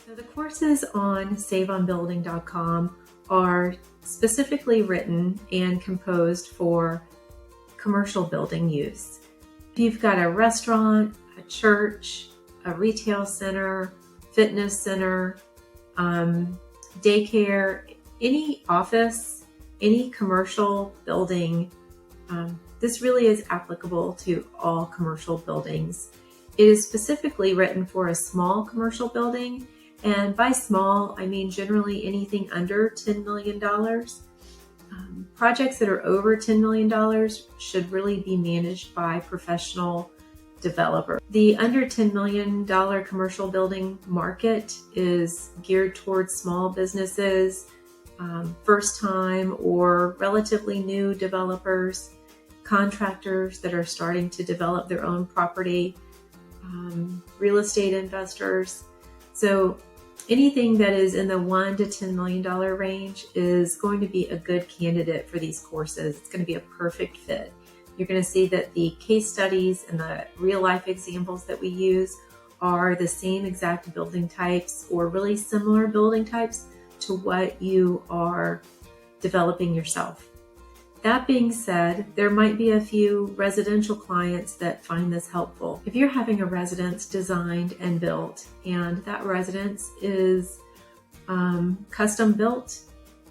So the courses on saveonbuilding.com are specifically written and composed for commercial building use. If you've got a restaurant, a church, a retail center, fitness center, daycare, any office, any commercial building, this really is applicable to all commercial buildings. It is specifically written for a small commercial building, and by small, I mean generally anything under $10 million. Projects that are over $10 million should really be managed by professional developers. The under $10 million commercial building market is geared towards small businesses, first-time or relatively new developers, contractors that are starting to develop their own property, real estate investors. So anything that is in the $1 to $10 million range is going to be a good candidate for these courses. It's going to be a perfect fit. You're going to see that the case studies and the real life examples that we use are the same exact building types or really similar building types to what you are developing yourself. That being said, there might be a few residential clients that find this helpful. If you're having a residence designed and built, and that residence is custom built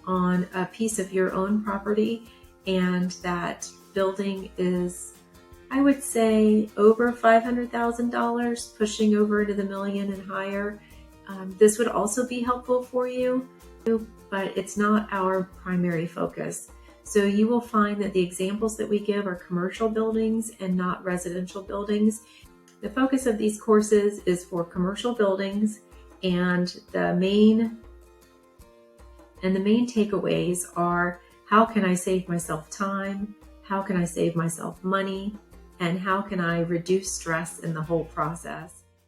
on a piece of your own property, and that building is, I would say, over $500,000, pushing over into the million and higher, this would also be helpful for you, but it's not our primary focus. So you will find that the examples that we give are commercial buildings and not residential buildings. The focus of these courses is for commercial buildings, and the main takeaways are: how can I save myself time? How can I save myself money? And how can I reduce stress in the whole process?